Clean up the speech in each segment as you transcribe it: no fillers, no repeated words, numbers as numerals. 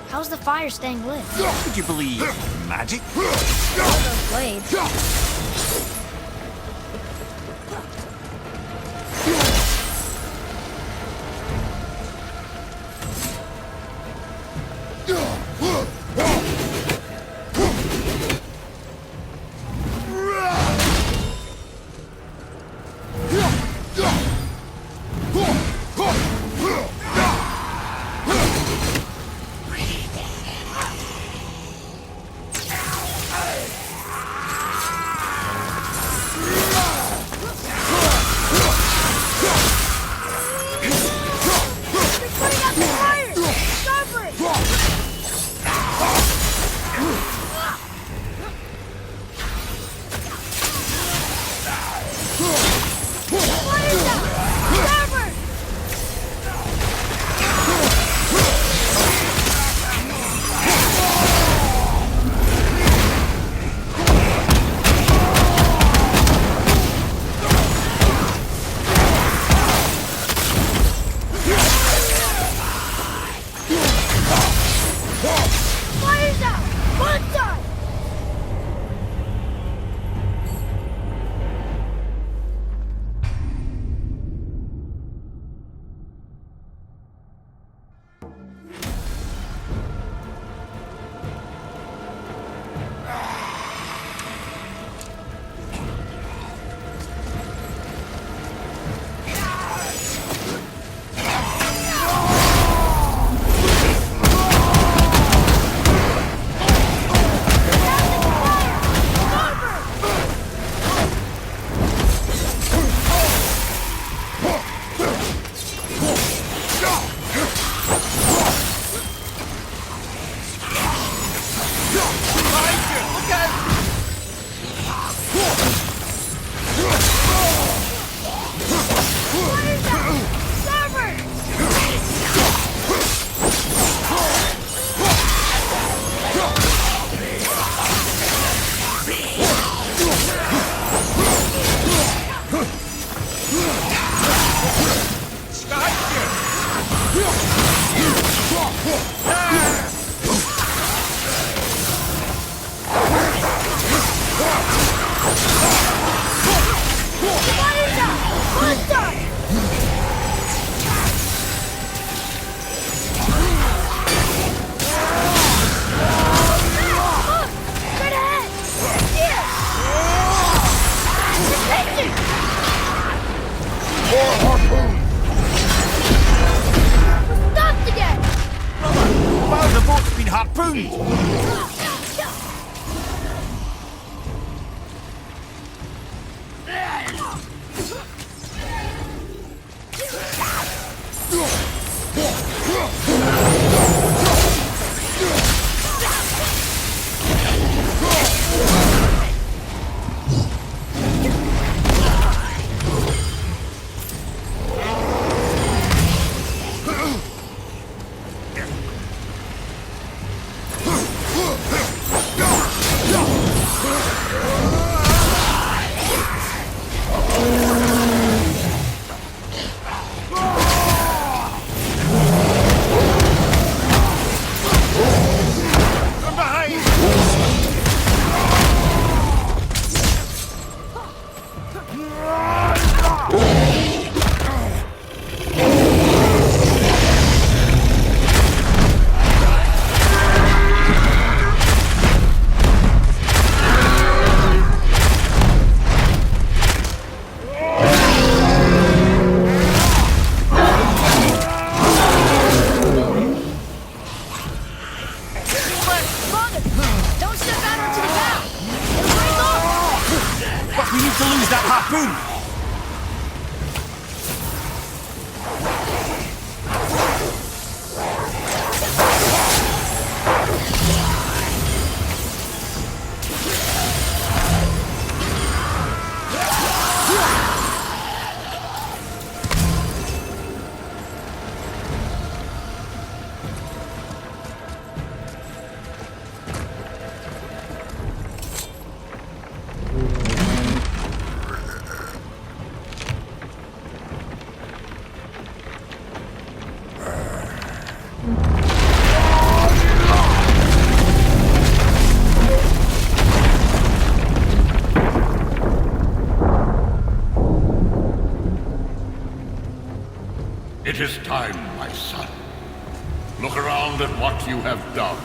How's the fire staying lit? Would you believe magic? All those blades. The boat's been harpooned! It is time, my son. Look around at what you have done.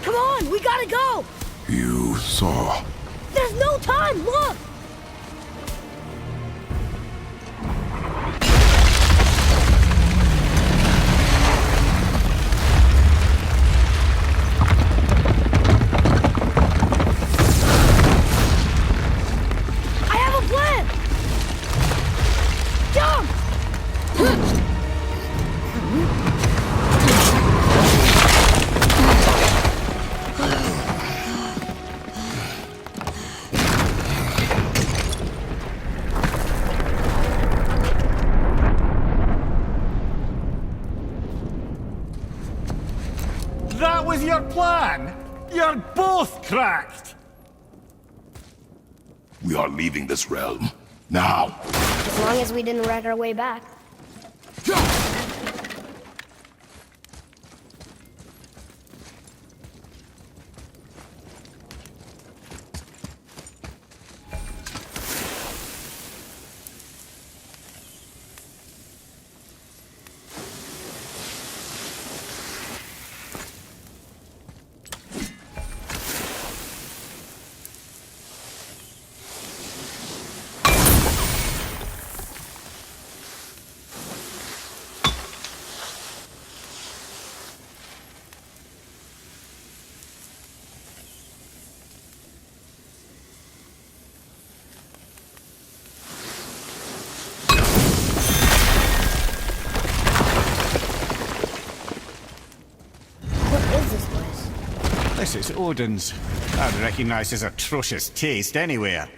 Come on, we gotta go! You saw. There's no time, look! I have a plan! Jump! That was your plan? You're both cracked! We are leaving this realm. Now. As long as we didn't wreck our way back. This is Odin's. I'd recognize his atrocious taste anywhere.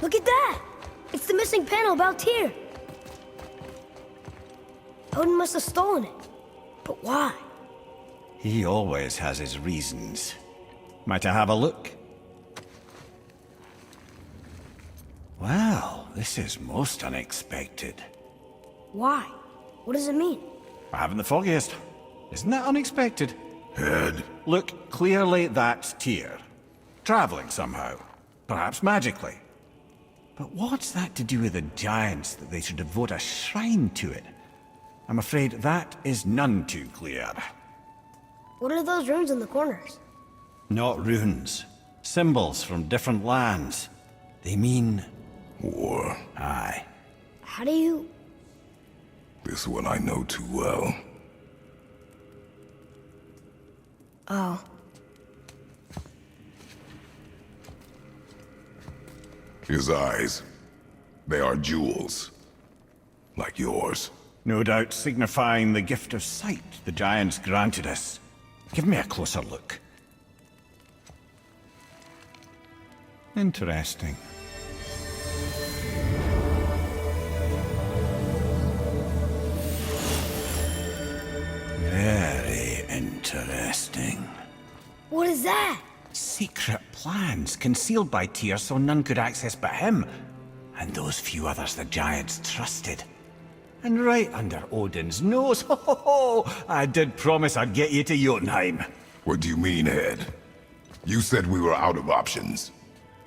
Look at that! It's the missing panel about Tyr. Odin must have stolen it. But why? He always has his reasons. Might I have a look? Well, this is most unexpected. Why? What does it mean? I haven't the foggiest. Isn't that unexpected? Head. Look, clearly that's Tyr. Traveling somehow. Perhaps magically. But what's that to do with the giants that they should devote a shrine to it? I'm afraid that is none too clear. What are those runes in the corners? Not runes. Symbols from different lands. They mean... War. Aye. How do you... This one I know too well. Oh. His eyes. They are jewels. Like yours. No doubt signifying the gift of sight the giants granted us. Give me a closer look. Interesting. Very interesting. What is that? Secret plans concealed by Tyr so none could access but him. And those few others the giants trusted. And right under Odin's nose, ho ho ho! I did promise I'd get you to Jotunheim. What do you mean, Head? You said we were out of options.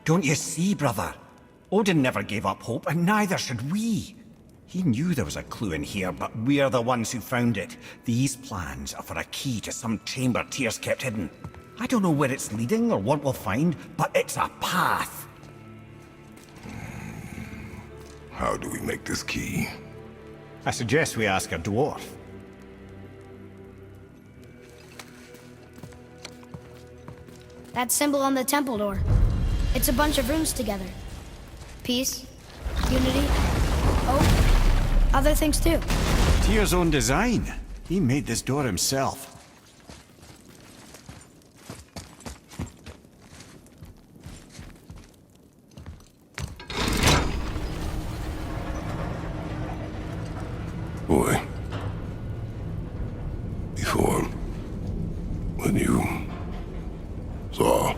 Don't you see, brother? Odin never gave up hope, and neither should we. He knew there was a clue in here, but we're the ones who found it. These plans are for a key to some chamber Tyr's kept hidden. I don't know where it's leading or what we'll find, but it's a path. How do we make this key? I suggest we ask a dwarf. That symbol on the temple door. It's a bunch of runes together. Peace, unity, hope, other things too. Tyr's own design. He made this door himself. Boy. Before... when you... saw...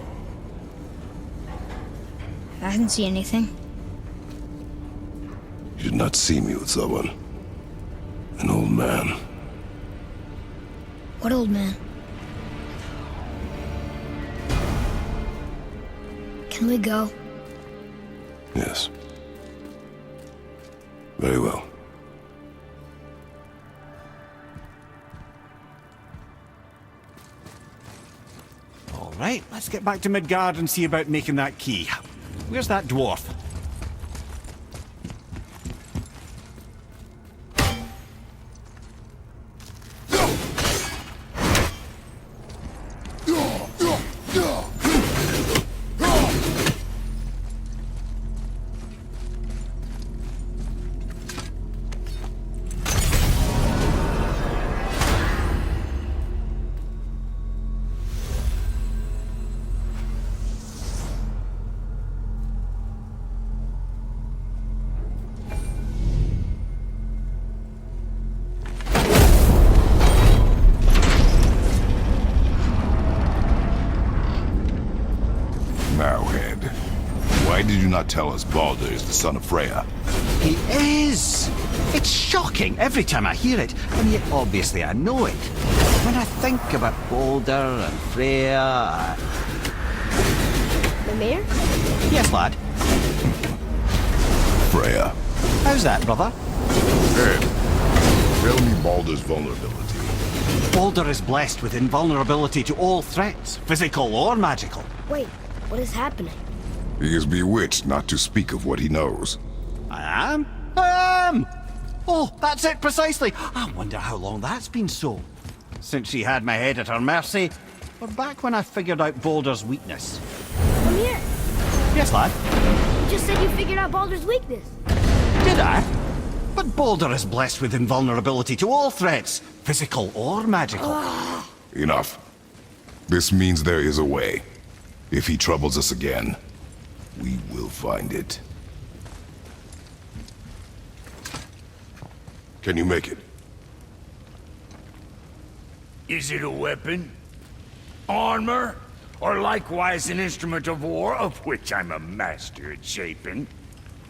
I didn't see anything. You did not see me with someone. An old man. What old man? Can we go? Yes. Very well. All right, let's get back to Midgard and see about making that key. Where's that dwarf? Now, Head. Why did you not tell us Baldur is the son of Freya? He is! It's shocking every time I hear it, and yet obviously I know it. When I think about Baldur and Freya... The mayor? Yes, lad. Freya. How's that, brother? Head. Tell me Baldur's vulnerability. Baldur is blessed with invulnerability to all threats, physical or magical. Wait, what is happening? He is bewitched not to speak of what he knows. I am? I am! Oh, that's it precisely. I wonder how long that's been so. Since she had my head at her mercy, or back when I figured out Baldur's weakness. Come here. Yes, lad? You just said you figured out Baldur's weakness. Did I? But Baldur is blessed with invulnerability to all threats, physical or magical. Enough. This means there is a way. If he troubles us again, we will find it. Can you make it? Is it a weapon? Armor? Or likewise an instrument of war, of which I'm a master at shaping?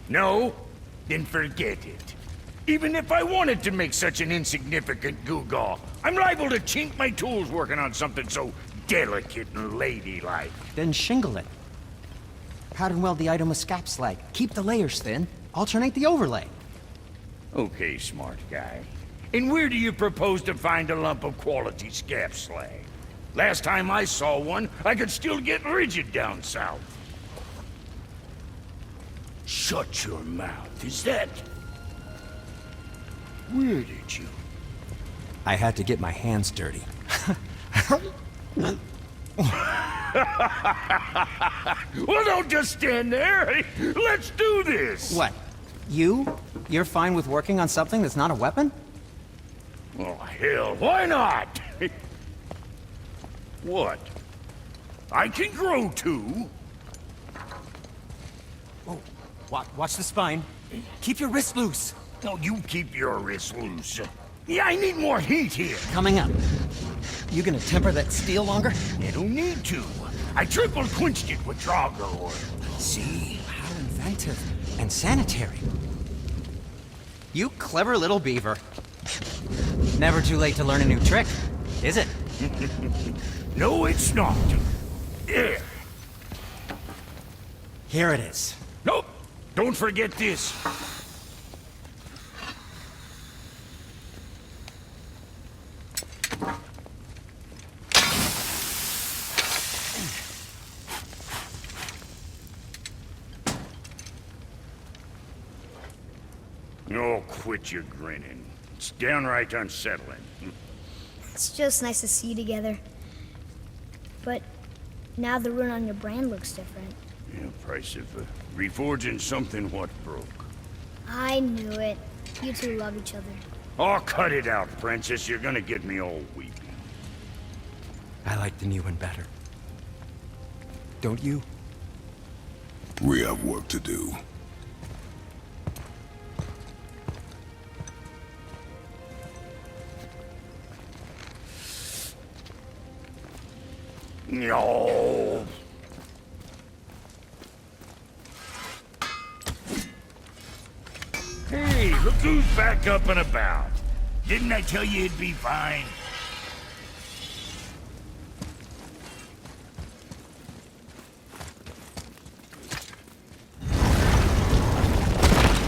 No? Then forget it. Even if I wanted to make such an insignificant gewgaw, I'm liable to chink my tools working on something so delicate and ladylike. Then shingle it. Pattern weld the item with scap slag. Keep the layers thin. Alternate the overlay. Okay, smart guy. And where do you propose to find a lump of quality scap slag? Last time I saw one, I could still get rigid down south. Shut your mouth, is that... Where did you... I had to get my hands dirty. Well, don't just stand there. Let's do this. What? You're fine with working on something that's not a weapon? Oh, hell, why not? What? I can grow too. Oh, watch the spine. Keep your wrist loose. No, you keep your wrist loose. Yeah, I need more heat here. Coming up. You gonna temper that steel longer? You don't need to. I triple quenched it with Draugr oil. See? How inventive. And sanitary. You clever little beaver. Never too late to learn a new trick, is it? No, it's not. There. Here it is. Nope. Don't forget this. Oh, quit your grinning. It's downright unsettling. It's just nice to see you together. But Now the rune on your brand looks different. Yeah, price of reforging something what broke. I knew it. You two love each other. Oh, cut it out, Princess. You're gonna get me all weepy. I like the new one better. Don't you? We have work to do. No. Hey, look who's back up and about. Didn't I tell you it'd be fine?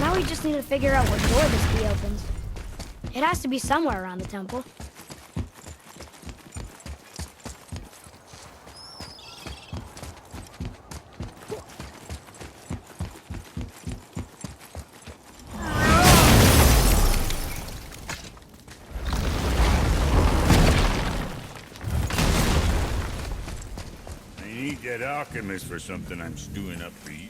Now we just need to figure out what door this key opens. It has to be somewhere around the temple. I need that alchemist for something I'm stewing up for you.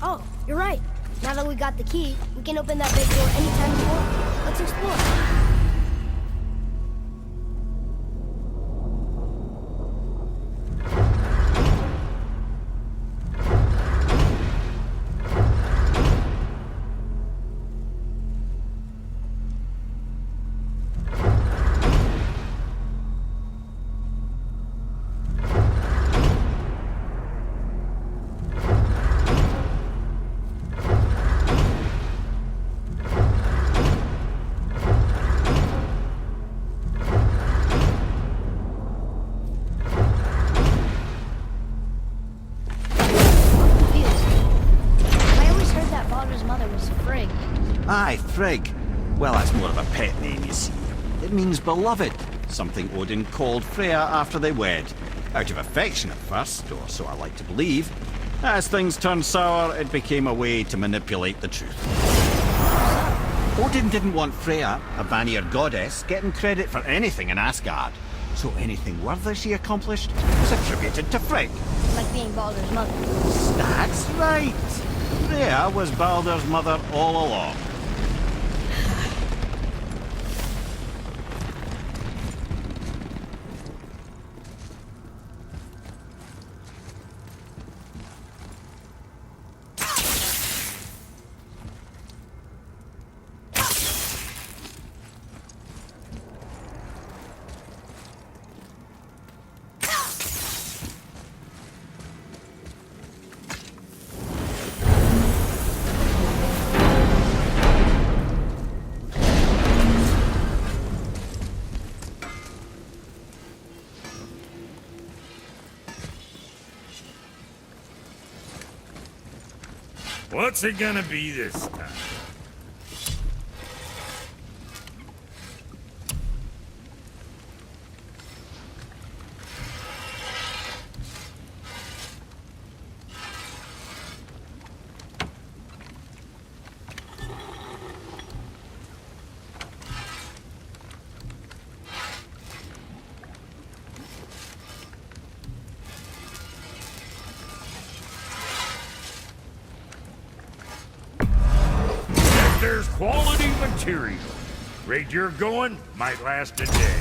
Oh, you're right. Now that we got the key, we can open that big door anytime we want. Let's explore. Aye, Frigg. Well, that's more of a pet name, you see. It means beloved, something Odin called Freya after they wed. Out of affection at first, or so I like to believe. As things turned sour, it became a way to manipulate the truth. Odin didn't want Freya, a Vanir goddess, getting credit for anything in Asgard. So anything worthy she accomplished was attributed to Frigg. Like being Baldur's mother. That's right. Freya was Baldur's mother all along. What's it gonna be this time? There's quality material. Rate you're going might last a day.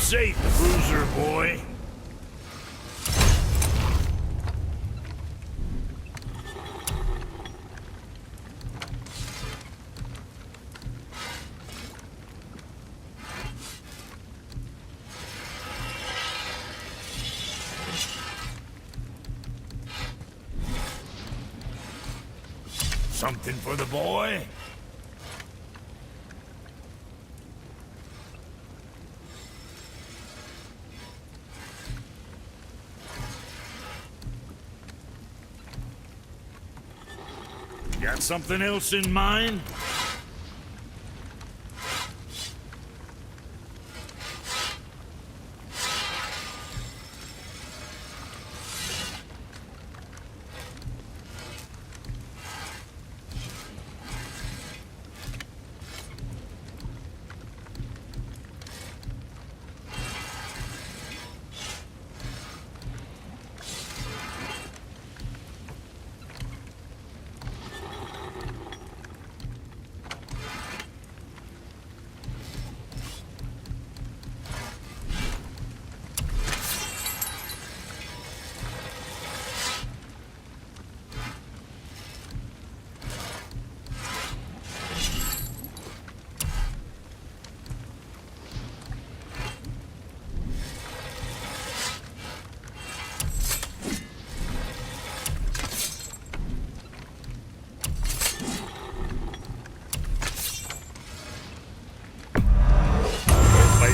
safe, bruiser boy. Something for the boy? Got something else in mind?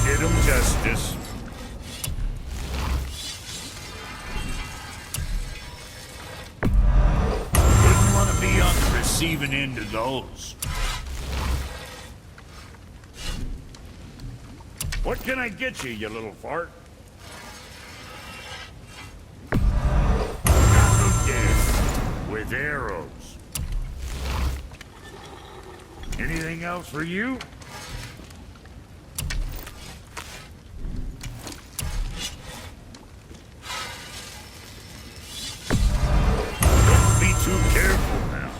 Did him justice. Wouldn't want to be on the receiving end of those. What can I get you, you little fart? Dead with arrows. Anything else for you? Too careful now.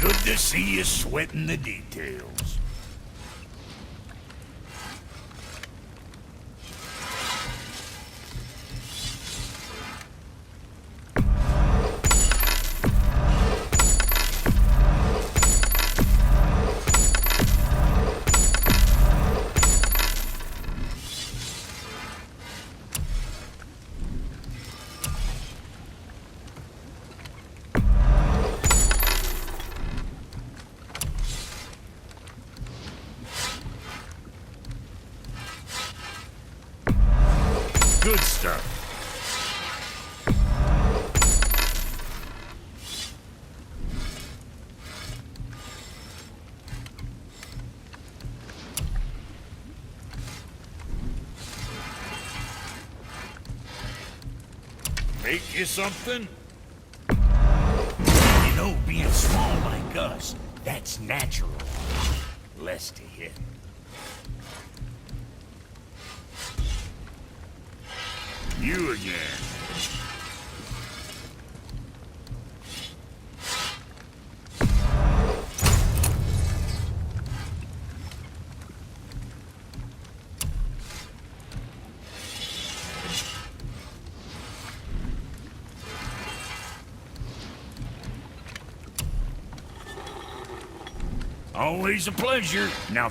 Good to see you sweating the details. Good stuff. Make you something? You know, being small like us, that's natural. Less to hit. You again. Always a pleasure. Now,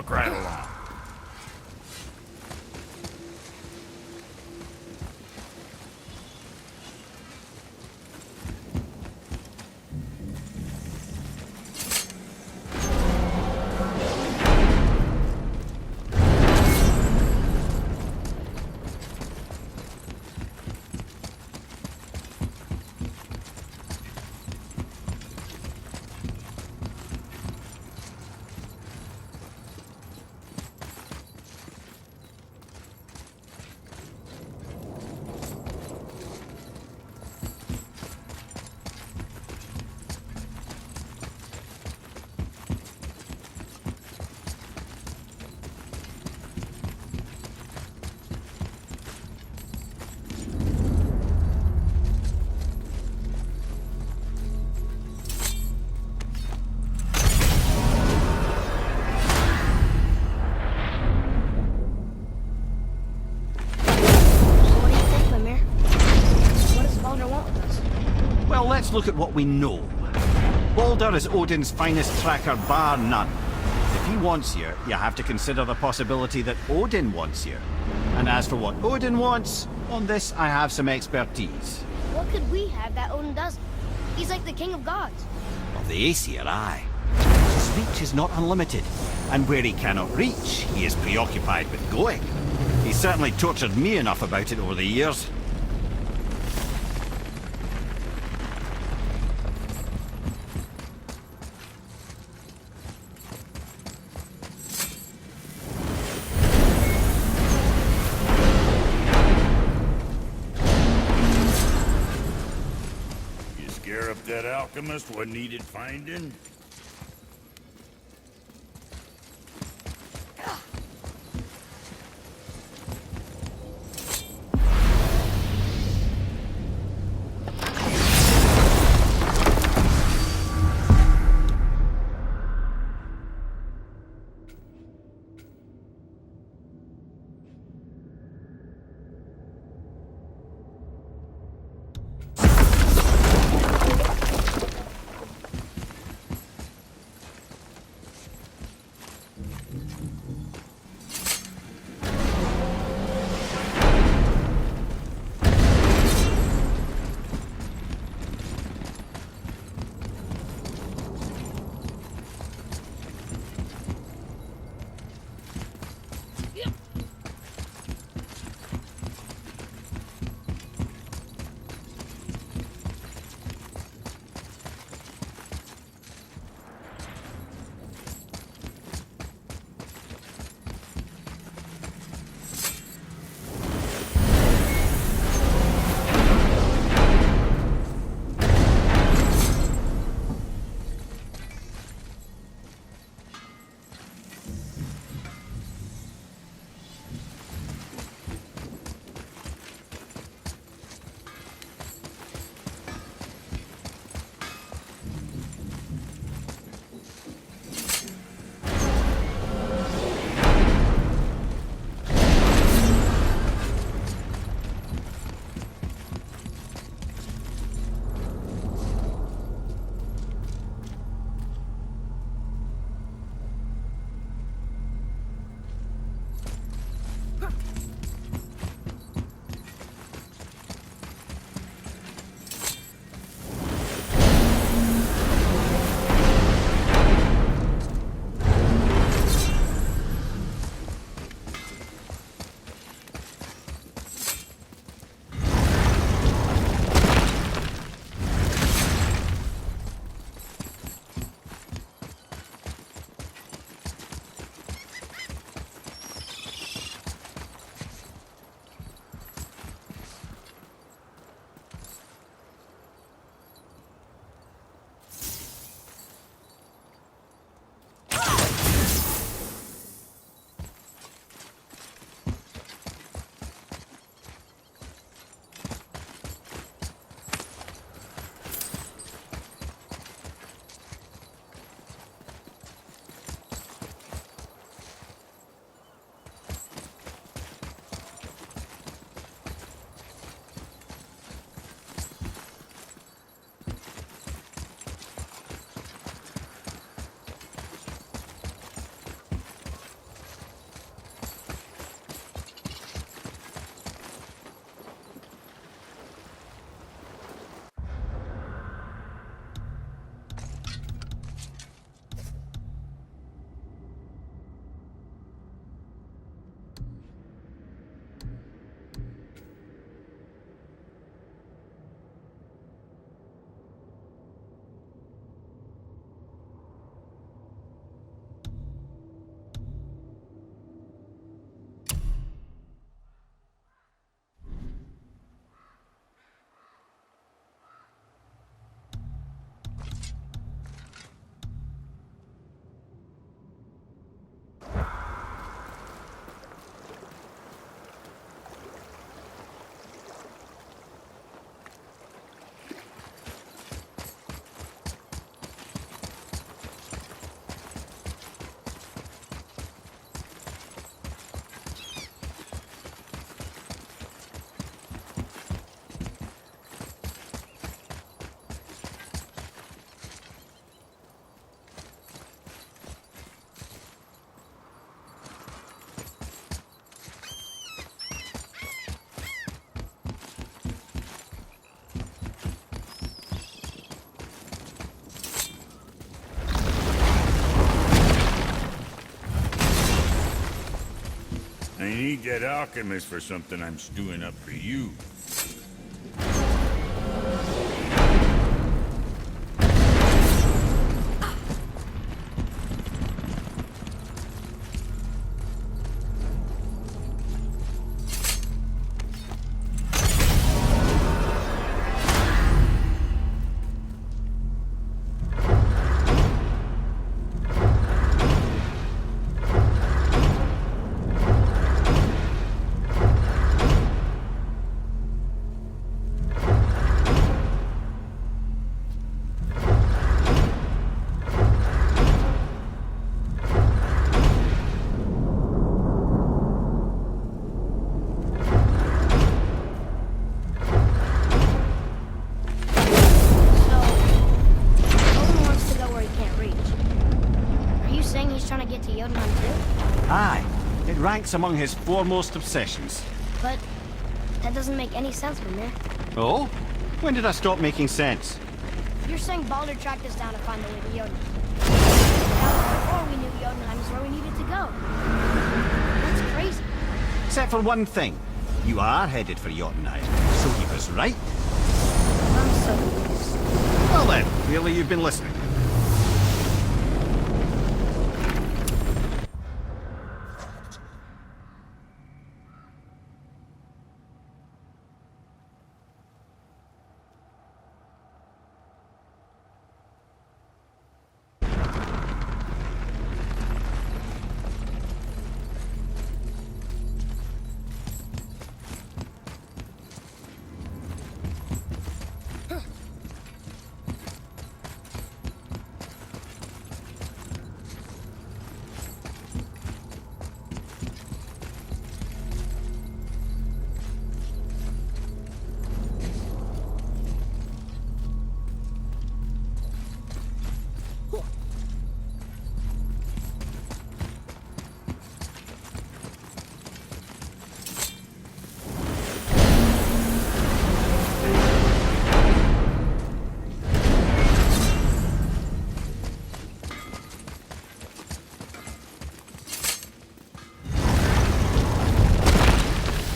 walk right along. look at what we know. Baldur is Odin's finest tracker, bar none. If he wants you, you have to consider the possibility that Odin wants you. And as for what Odin wants, on this I have some expertise. What could we have that Odin doesn't? He's like the king of gods. Of the Aesir, aye. His speech is not unlimited, and where he cannot reach, he is preoccupied with going. He's certainly tortured me enough about it over the years. You scare up that alchemist what needed finding? I need that alchemist for something I'm stewing up for you. Trying to get to Jotunheim too? Aye, it ranks among his foremost obsessions. But that doesn't make any sense, Mimir. Oh? When did I stop making sense? You're saying Baldur tracked us down to find the way to Jotunheim. That was before we knew Jotunheim is where we needed to go. That's crazy. Except for one thing. You are headed for Jotunheim, so he was right. I'm so confused. Well then, clearly you've been listening.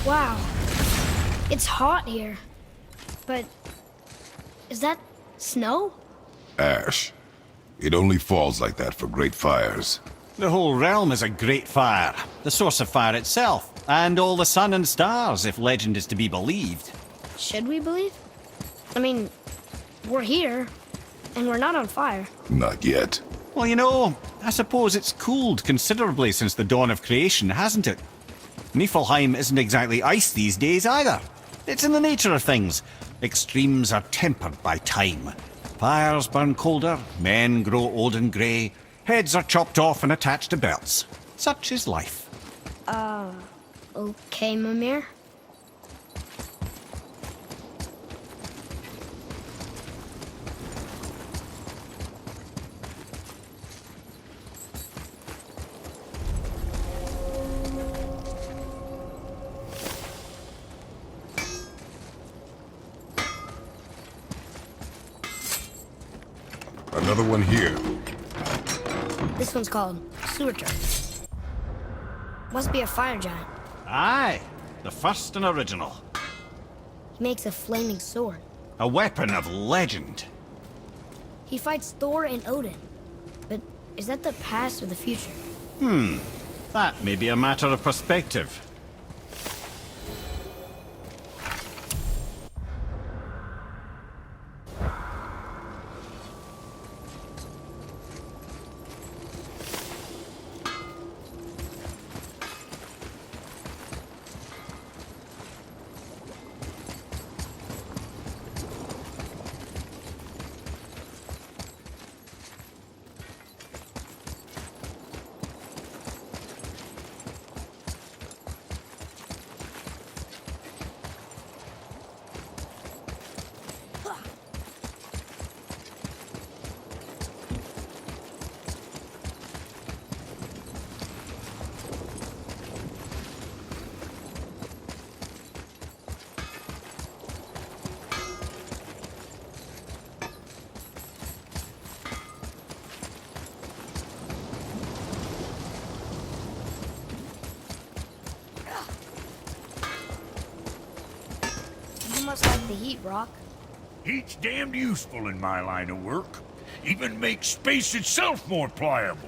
Wow. It's hot here. But is that snow? Ash. It only falls like that for great fires. The whole realm is a great fire, the source of fire itself, and all the sun and stars, if legend is to be believed. Should we believe? I mean, we're here, and we're not on fire. Not yet. Well, you know, I suppose it's cooled considerably since the dawn of creation, hasn't it? Niflheim isn't exactly ice these days either. It's in the nature of things. Extremes are tempered by time. Fires burn colder, men grow old and grey, heads are chopped off and attached to belts. Such is life. Okay, Mimir. Another one here. This one's called Surtur. Must be a fire giant. Aye, the first and original. He makes a flaming sword. A weapon of legend. He fights Thor and Odin. But is that the past or the future? That may be a matter of perspective. must like the heat, Rock. Heat's damned useful in my line of work. Even makes space itself more pliable.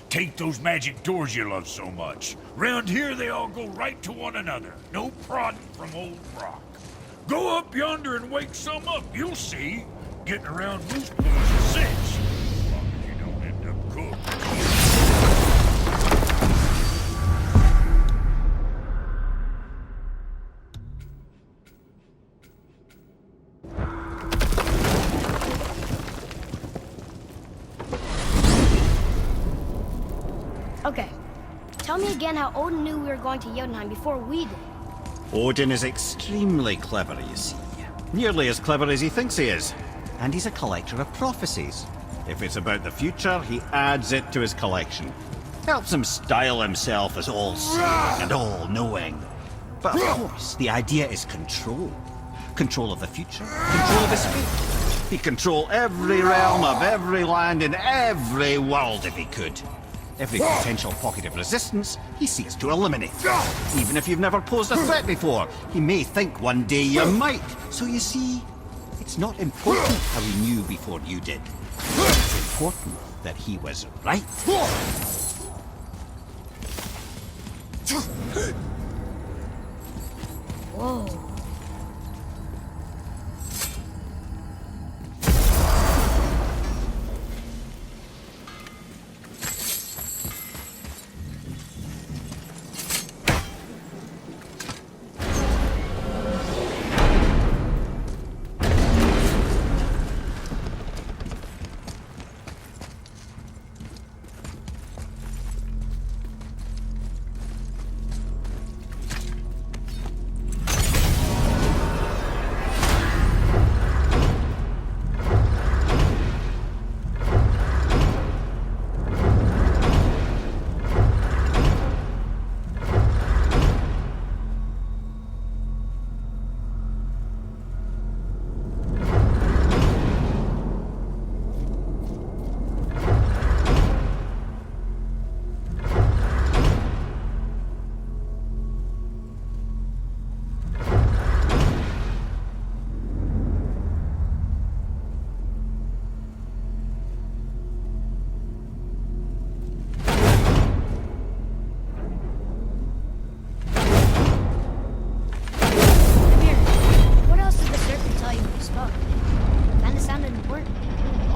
Take those magic doors you love so much. Round here, they all go right to one another. No prodding from old Rock. Go up yonder and wake some up. You'll see. Getting around moose pools a cinch. As long as you don't end up cooked. Okay. Tell me again how Odin knew we were going to Jotunheim before we did. Odin is extremely clever, you see. Nearly as clever as he thinks he is. And he's a collector of prophecies. If it's about the future, he adds it to his collection. Helps him style himself as all-seeing and all-knowing. But of course, the idea is control. Control of the future, control of his fate. He'd control every realm of every land in every world if he could. Every potential pocket of resistance, he seeks to eliminate. Even if you've never posed a threat before, he may think one day you might. So you see, it's not important how he knew before you did. It's important that he was right. Whoa.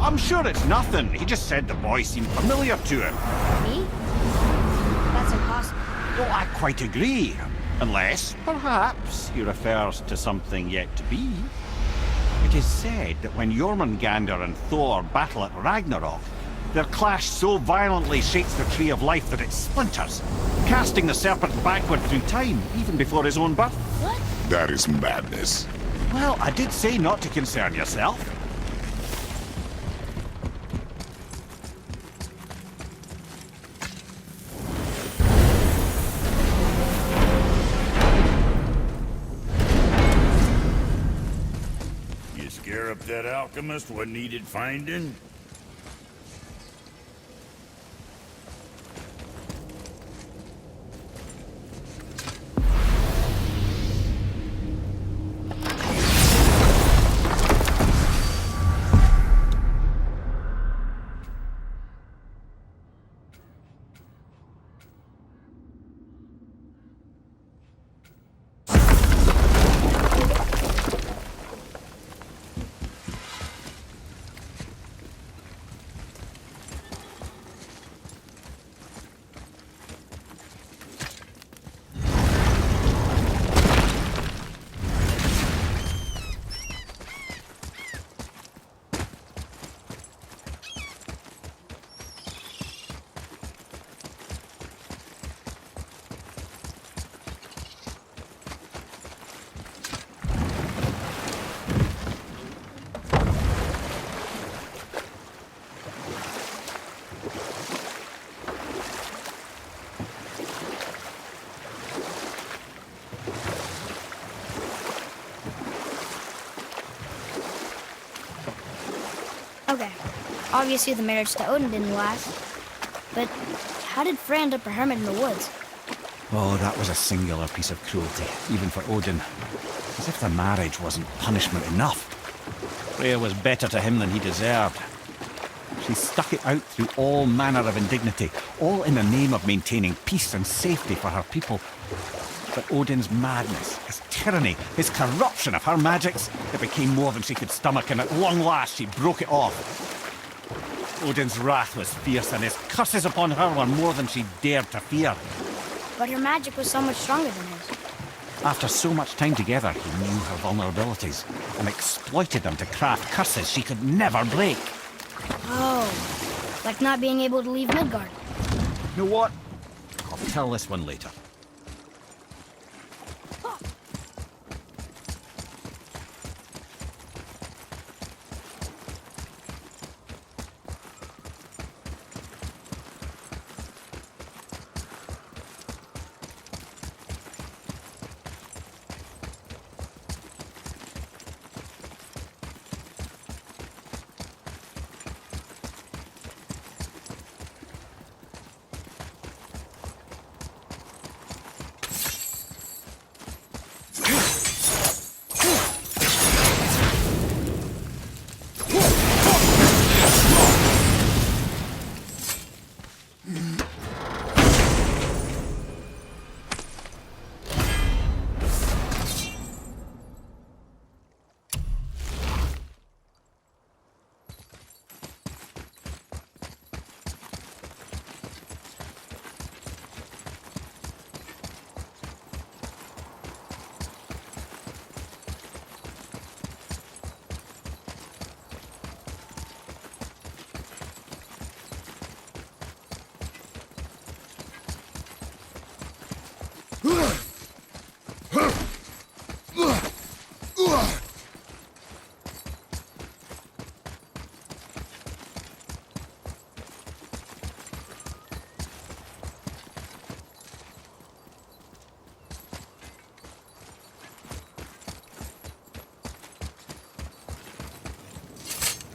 I'm sure it's nothing. He just said the boy seemed familiar to him. Me? That's impossible. Oh, I quite agree. Unless, perhaps, he refers to something yet to be. It is said that when Jormungandr and Thor battle at Ragnarok, their clash so violently shakes the Tree of Life that it splinters, casting the serpent backward through time, even before his own birth. What? That is madness. Well, I did say not to concern yourself. You scare up that alchemist what needed finding? Okay. Obviously the marriage to Odin didn't last. But how did Frey end up a hermit in the woods? Oh, that was a singular piece of cruelty, even for Odin. As if the marriage wasn't punishment enough. Freya was better to him than he deserved. She stuck it out through all manner of indignity, all in the name of maintaining peace and safety for her people. But Odin's madness, his tyranny, his corruption of her magics, it became more than she could stomach, and at long last she broke it off. Odin's wrath was fierce, and his curses upon her were more than she dared to fear. But her magic was so much stronger than his. After so much time together, he knew her vulnerabilities and exploited them to craft curses she could never break. Oh, like not being able to leave Midgard. You know what? I'll tell this one later.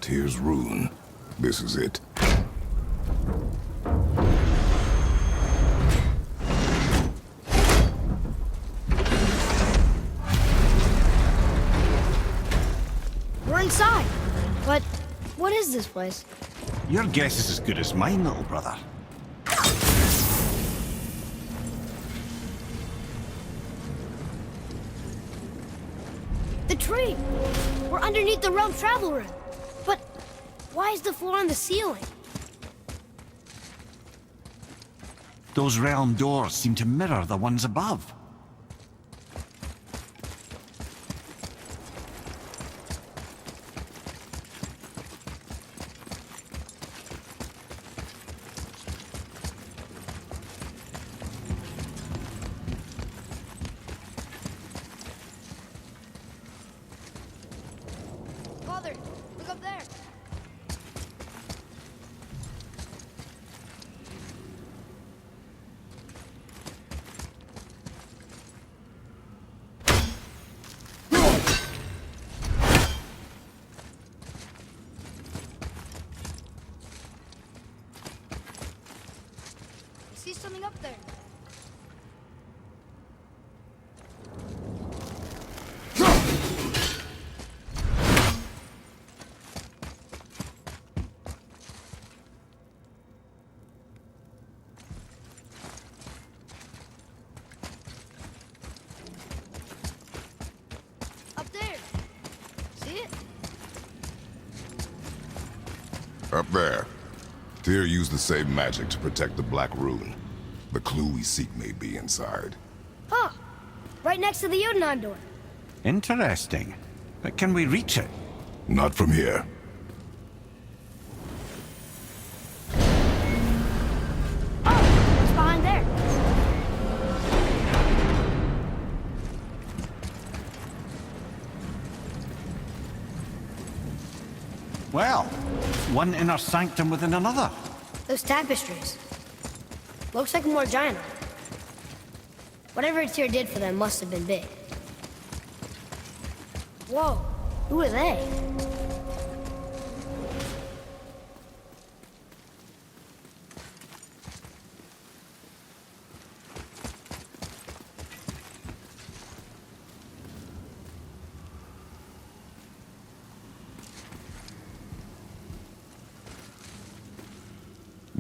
Tyr's Rune. This is it. We're inside. But what is this place? Your guess is as good as mine, little brother. The tree! We're underneath the realm travel room. But why is the floor on the ceiling? Those realm doors seem to mirror the ones above. Father, look up there. I see something up there. Up there. See it? Up there. Tyr used the same magic to protect the Black Rune. The clue we seek may be inside. Huh. Right next to the Jotunheim door. Interesting. But can we reach it? Not from here. Oh, what's behind there? Well, one inner sanctum within another. Those tapestries. Looks like more giant. Whatever Tyr did for them must have been big. Whoa, who are they?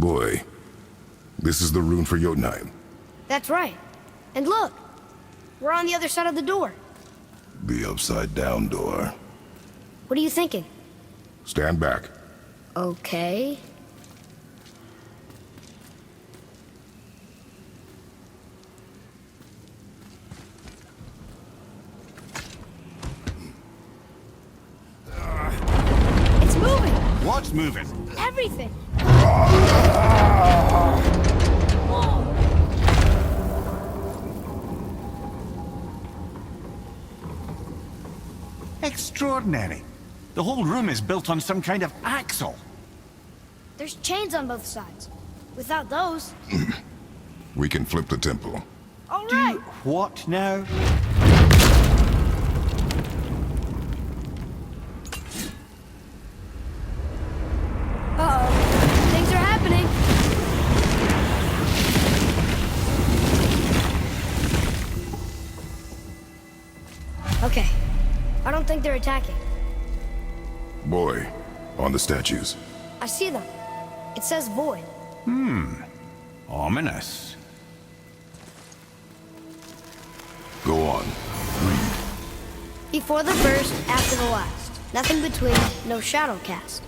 Boy, this is the rune for Jotunheim. That's right. And look, we're on the other side of the door. The upside-down door. What are you thinking? Stand back. Okay. It's moving! What's moving? Everything! Extraordinary. The whole room is built on some kind of axle. There's chains on both sides. Without those... We can flip the temple. All right! What now? Uh-oh. Things are happening. Okay. I don't think they're attacking. Boy, on the statues. I see them. It says void. Ominous. Go on. Read. Before the first, after the last. Nothing between, no shadow cast.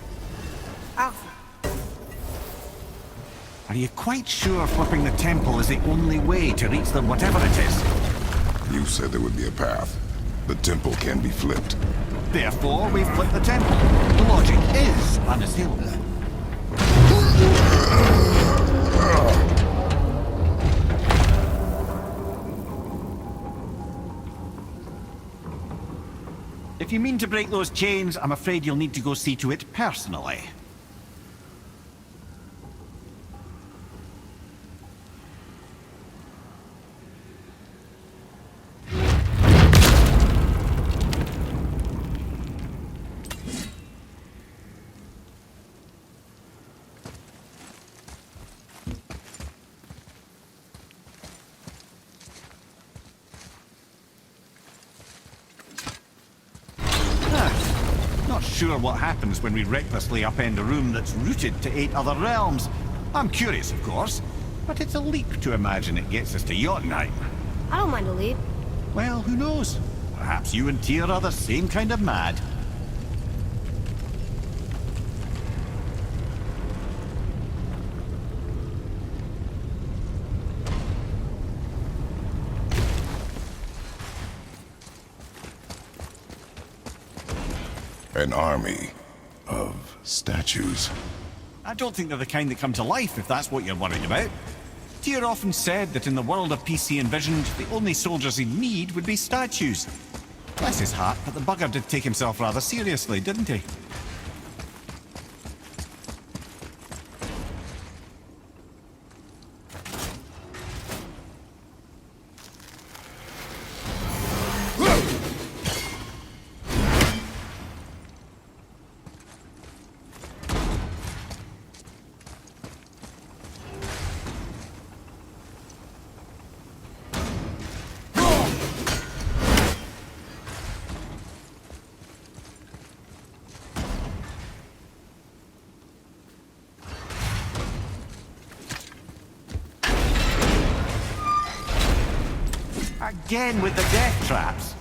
Alpha. Are you quite sure flipping the temple is the only way to reach them, whatever it is? You said there would be a path. The temple can be flipped. Therefore, we flip the temple. The logic is unassailable. If you mean to break those chains, I'm afraid you'll need to go see to it personally. Not sure what happens when we recklessly upend a room that's rooted to 8 other realms. I'm curious, of course, but it's a leap to imagine it gets us to Jotunheim. I don't mind a lead. Well, who knows? Perhaps you and Tyr are the same kind of mad. An army of statues. I don't think they're the kind that come to life, if that's what you're worried about. Tyr often said that in the world of peace he envisioned, the only soldiers he'd need would be statues. Bless his heart, but the bugger did take himself rather seriously, didn't he? Again with the death traps.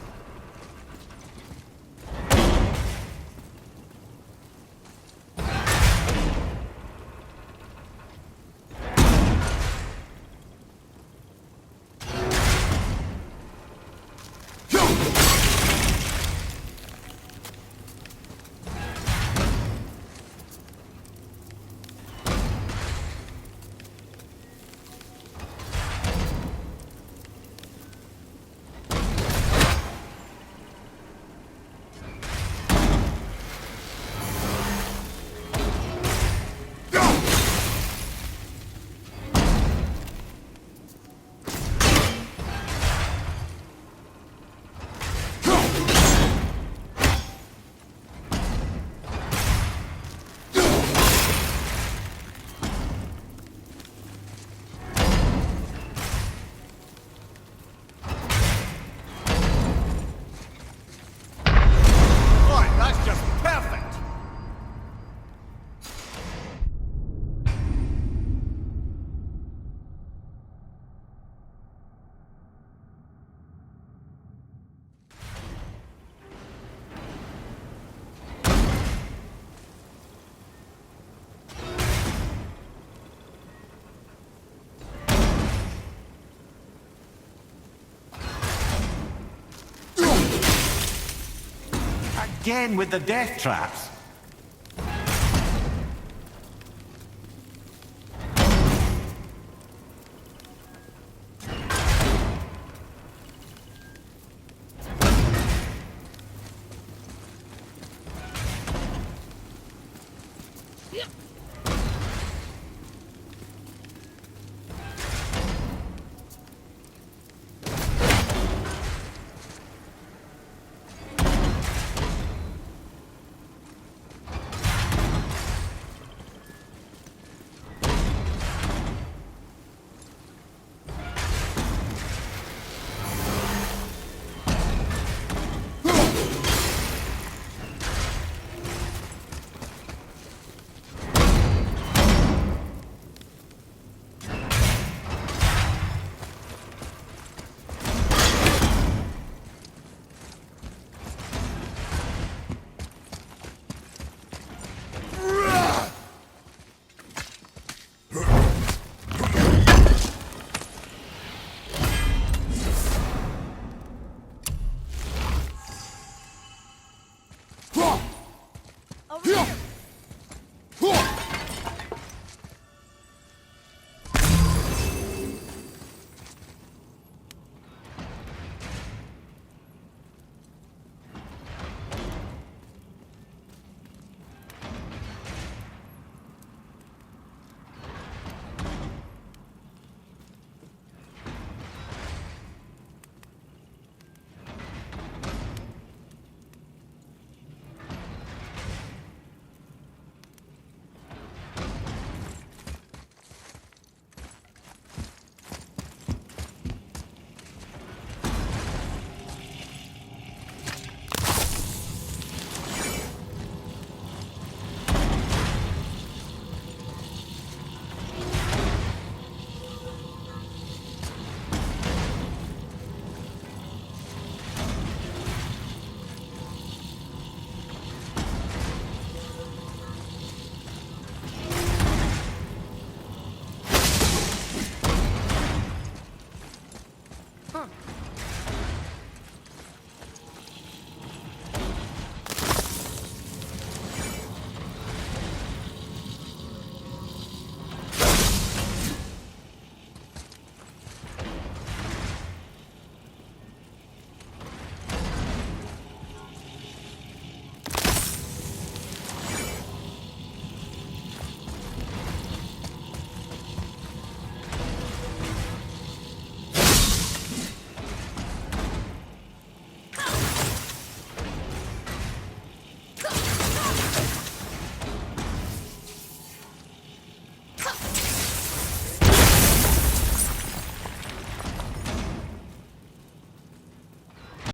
again with the death traps.